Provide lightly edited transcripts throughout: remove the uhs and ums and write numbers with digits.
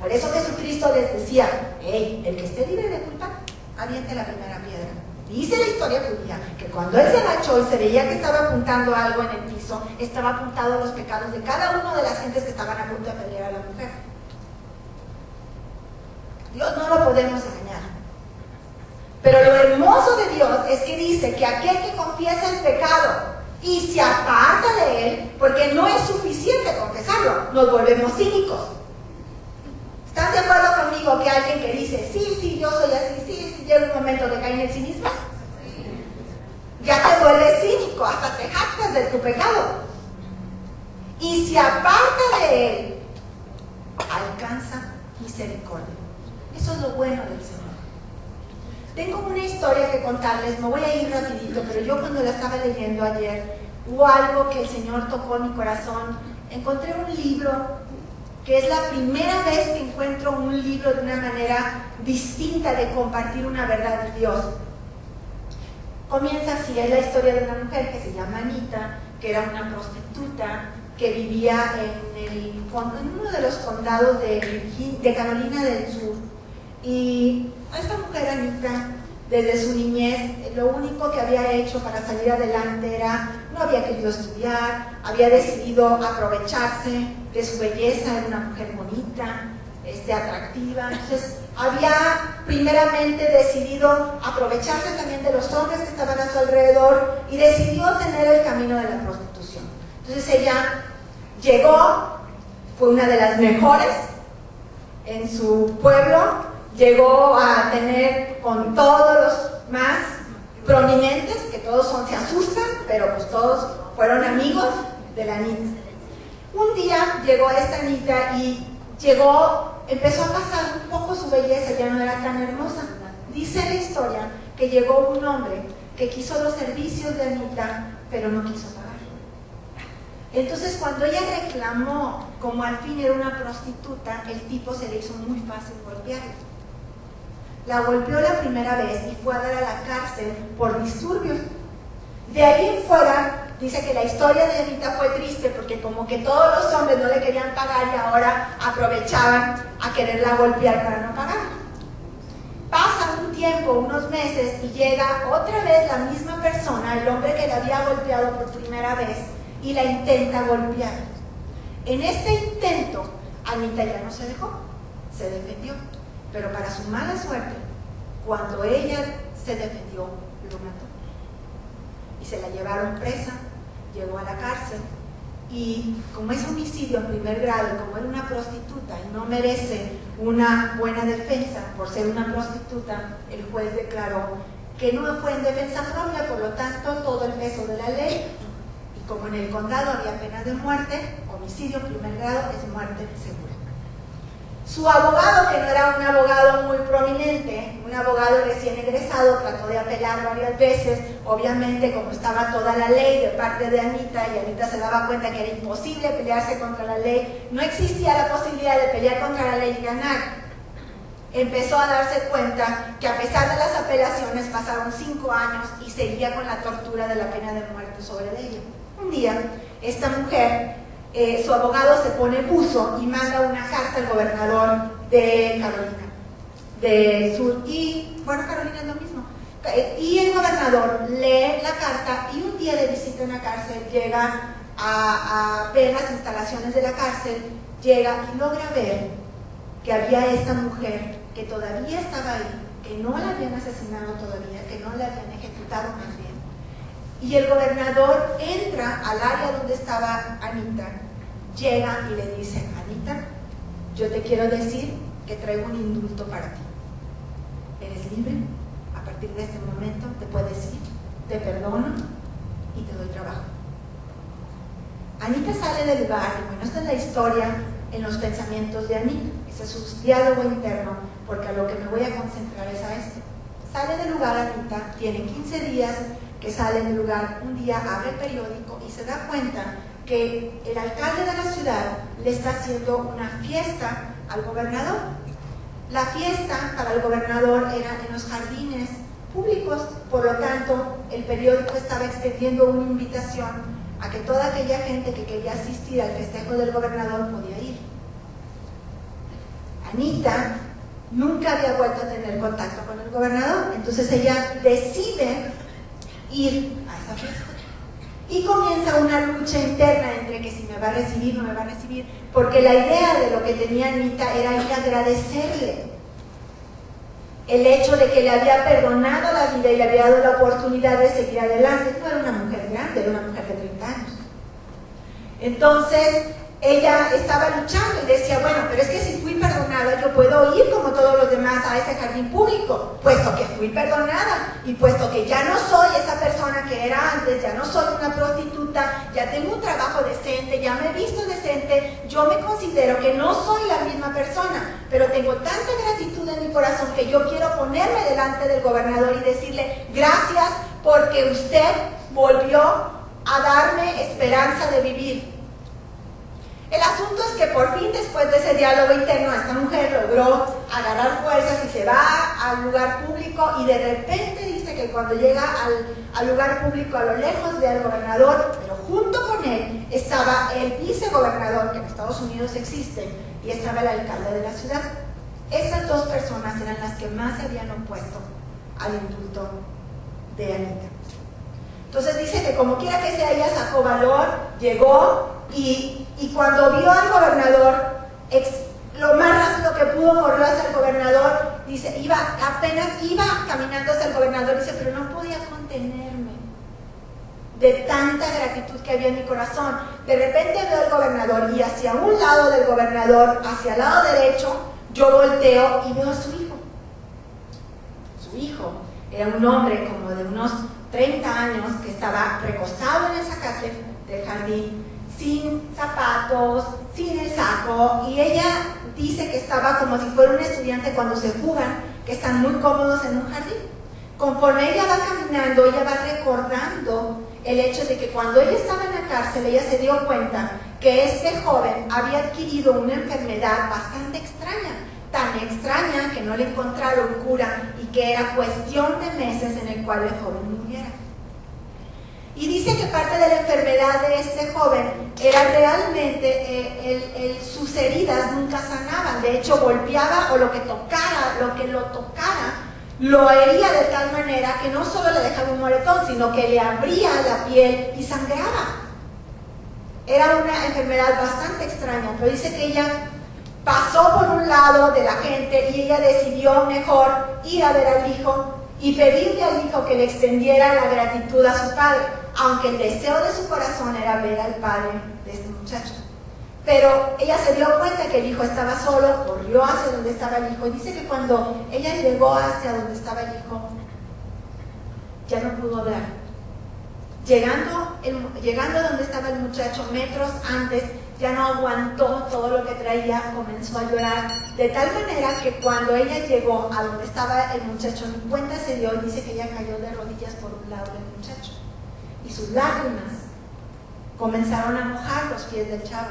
Por eso Jesucristo les decía, hey, el que esté libre de culpa, aviente la primera piedra. Dice la historia judía que cuando él se agachó y se veía que estaba apuntando algo en el piso, estaba apuntado los pecados de cada una de las gentes que estaban a punto de apedrear a la mujer. Dios no lo podemos engañar. Pero lo hermoso de Dios es que dice que aquel que confiesa el pecado y se aparta de él, porque no es suficiente confesarlo, nos volvemos cínicos. ¿Están de acuerdo conmigo que alguien que dice, sí, yo soy así, sí, llega un momento de caer en el cinismo? Ya te vuelves cínico, hasta te jactas de tu pecado. Y se aparta de él, alcanza misericordia. Eso es lo bueno del Señor. Tengo una historia que contarles, me voy a ir rapidito, pero yo cuando la estaba leyendo ayer, hubo algo que el Señor tocó en mi corazón. Encontré un libro, que es la primera vez que encuentro un libro de una manera distinta de compartir una verdad de Dios. Comienza así, es la historia de una mujer que se llama Anita, que era una prostituta, que vivía en uno de los condados de Carolina del Sur. Y esta mujer, Anita, desde su niñez, lo único que había hecho para salir adelante era, no había querido estudiar, había decidido aprovecharse de su belleza, era una mujer bonita, atractiva. Entonces, había primeramente decidido aprovecharse también de los hombres que estaban a su alrededor y decidió tener el camino de la prostitución. Entonces, ella llegó, fue una de las mejores en su pueblo. Llegó a tener con todos los más prominentes, que todos se asustan, pero pues todos fueron amigos de la Anita. Un día llegó esta Anita y empezó a pasar un poco su belleza, ya no era tan hermosa. Dice la historia que llegó un hombre que quiso los servicios de Anita, pero no quiso pagar. Entonces, cuando ella reclamó, como al fin era una prostituta, el tipo se le hizo muy fácil golpearla. La golpeó la primera vez y fue a dar a la cárcel por disturbios. De ahí en fuera, dice que la historia de Anita fue triste porque como que todos los hombres no le querían pagar y ahora aprovechaban a quererla golpear para no pagar. Pasa un tiempo, unos meses, y llega otra vez la misma persona, el hombre que la había golpeado por primera vez, y la intenta golpear. En este intento, Anita ya no se dejó, se defendió. Pero para su mala suerte, cuando ella se defendió, lo mató. Y se la llevaron presa, llegó a la cárcel, y como es homicidio en primer grado, y como era una prostituta y no merece una buena defensa por ser una prostituta, el juez declaró que no fue en defensa propia, por lo tanto todo el peso de la ley, y como en el condado había pena de muerte, homicidio en primer grado es muerte segura. Su abogado, que no era un abogado muy prominente, un abogado recién egresado, trató de apelar varias veces. Obviamente, como estaba toda la ley de parte de Anita, y Anita se daba cuenta que era imposible pelearse contra la ley, no existía la posibilidad de pelear contra la ley y ganar. Empezó a darse cuenta que a pesar de las apelaciones pasaron 5 años y seguía con la tortura de la pena de muerte sobre ella. Un día, esta mujer, su abogado se pone buzo y manda una carta al gobernador de Carolina del Sur, y bueno, Carolina es lo mismo, y el gobernador lee la carta, y un día de visita en la cárcel llega a ver las instalaciones de la cárcel, llega y logra ver que había esta mujer que todavía estaba ahí, que no la habían asesinado todavía, que no la habían ejecutado más bien. Y el gobernador entra al área donde estaba Anita, llega y le dice: Anita, yo te quiero decir que traigo un indulto para ti. Eres libre, a partir de este momento te puedes ir, te perdono y te doy trabajo. Anita sale del lugar, y bueno, esta es la historia en los pensamientos de Anita, ese es su diálogo interno, porque a lo que me voy a concentrar es a esto. Sale del lugar Anita, tiene 15 días que sale del lugar, un día abre el periódico y se da cuenta que el alcalde de la ciudad le está haciendo una fiesta al gobernador. La fiesta para el gobernador era en los jardines públicos, por lo tanto el periódico estaba extendiendo una invitación a que toda aquella gente que quería asistir al festejo del gobernador podía ir. Anita nunca había vuelto a tener contacto con el gobernador, entonces ella decide ir a esa fiesta. Y comienza una lucha interna entre que si me va a recibir, no me va a recibir, porque la idea de lo que tenía Anita era ir a agradecerle el hecho de que le había perdonado la vida y le había dado la oportunidad de seguir adelante. No era una mujer grande, era una mujer de 30 años. Entonces, ella estaba luchando y decía, bueno, pero es que si fui perdonada, yo puedo ir como todos los demás a ese jardín público, puesto que fui perdonada y puesto que ya no soy esa persona que era antes, ya no soy una prostituta, ya tengo un trabajo decente, ya me he visto decente, yo me considero que no soy la misma persona, pero tengo tanta gratitud en mi corazón que yo quiero ponerme delante del gobernador y decirle, gracias porque usted volvió a darme esperanza de vivir. El asunto es que por fin, después de ese diálogo interno, esta mujer logró agarrar fuerzas y se va al lugar público y de repente dice que cuando llega al lugar público a lo lejos ve al gobernador, pero junto con él estaba el vicegobernador, que en Estados Unidos existe, y estaba el alcalde de la ciudad. Estas dos personas eran las que más se habían opuesto al indulto de Anita. Entonces dice que como quiera que sea, ella sacó valor, llegó y cuando vio al gobernador, lo más rápido que pudo corrió hacia el gobernador, dice, apenas iba caminando hacia el gobernador, dice, pero no podía contenerme de tanta gratitud que había en mi corazón. De repente veo al gobernador y hacia un lado del gobernador, hacia el lado derecho, yo volteo y veo a su hijo. Su hijo era un hombre como de unos 30 años que estaba recostado en el zacate del jardín, sin zapatos, sin el saco, y ella dice que estaba como si fuera un estudiante cuando se fugan, que están muy cómodos en un jardín. Conforme ella va caminando, ella va recordando el hecho de que cuando ella estaba en la cárcel, ella se dio cuenta que este joven había adquirido una enfermedad bastante extraña, tan extraña que no le encontraron cura y que era cuestión de meses en el cual el joven muriera. Y dice que parte de la enfermedad de este joven era realmente sus heridas nunca sanaban. De hecho, golpeaba o lo que lo tocara, lo hería de tal manera que no solo le dejaba un moretón, sino que le abría la piel y sangraba. Era una enfermedad bastante extraña, pero dice que ella pasó por un lado de la gente y ella decidió mejor ir a ver al hijo y pedirle al hijo que le extendiera la gratitud a su padre, aunque el deseo de su corazón era ver al padre de este muchacho. Pero ella se dio cuenta que el hijo estaba solo, corrió hacia donde estaba el hijo, y dice que cuando ella llegó hacia donde estaba el hijo, ya no pudo hablar. Llegando donde estaba el muchacho, metros antes, ya no aguantó todo lo que traía, comenzó a llorar, de tal manera que cuando ella llegó a donde estaba el muchacho, ni cuenta se dio, y dice que ella cayó de rodillas por un lado del muchacho, y sus lágrimas comenzaron a mojar los pies del chavo.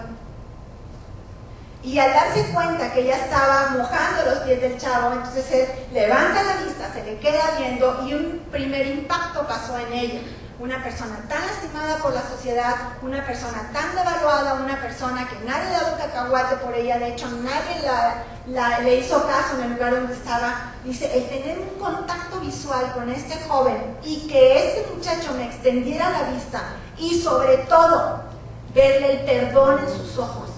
Y al darse cuenta que ella estaba mojando los pies del chavo, entonces él levanta la vista, se le queda viendo, y un primer impacto pasó en ella. Una persona tan lastimada por la sociedad, una persona tan devaluada, una persona que nadie le daba un cacahuate por ella, de hecho nadie le hizo caso en el lugar donde estaba. Dice, el tener un contacto visual con este joven y que este muchacho me extendiera la vista y sobre todo verle el perdón en sus ojos,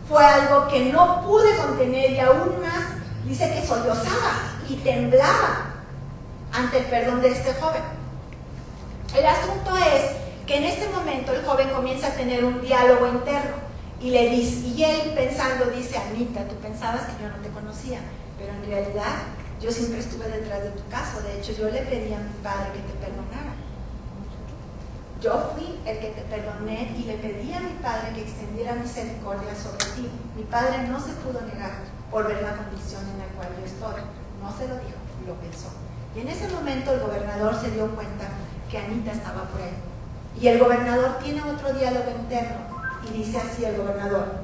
fue algo que no pude contener, y aún más dice que sollozaba y temblaba ante el perdón de este joven. El asunto es que en este momento el joven comienza a tener un diálogo interno y le dice, y él pensando dice, Anita, tú pensabas que yo no te conocía, pero en realidad yo siempre estuve detrás de tu caso. De hecho, yo le pedí a mi padre que te perdonara. Yo fui el que te perdoné y le pedí a mi padre que extendiera misericordia sobre ti. Mi padre no se pudo negar por ver la condición en la cual yo estoy. No se lo dijo, lo pensó. Y en ese momento el gobernador se dio cuenta que Anita estaba por ahí. Y el gobernador tiene otro diálogo interno y dice así el gobernador: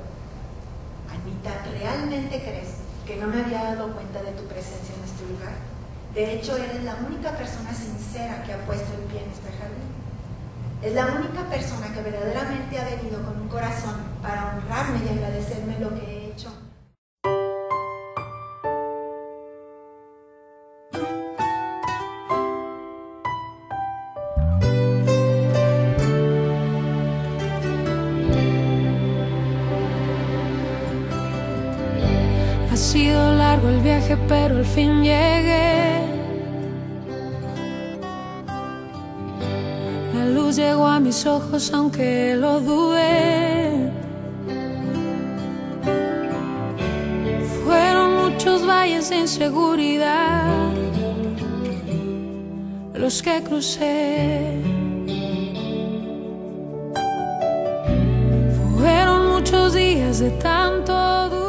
Anita, ¿realmente crees que no me había dado cuenta de tu presencia en este lugar? De hecho, eres la única persona sincera que ha puesto el pie en este jardín. Es la única persona que verdaderamente ha venido con un corazón para honrarme y agradecerme lo que he hecho. viaje, pero al fin llegué. La luz llegó a mis ojos aunque lo dudé. Fueron muchos valles de inseguridad los que crucé. Fueron muchos días de tanto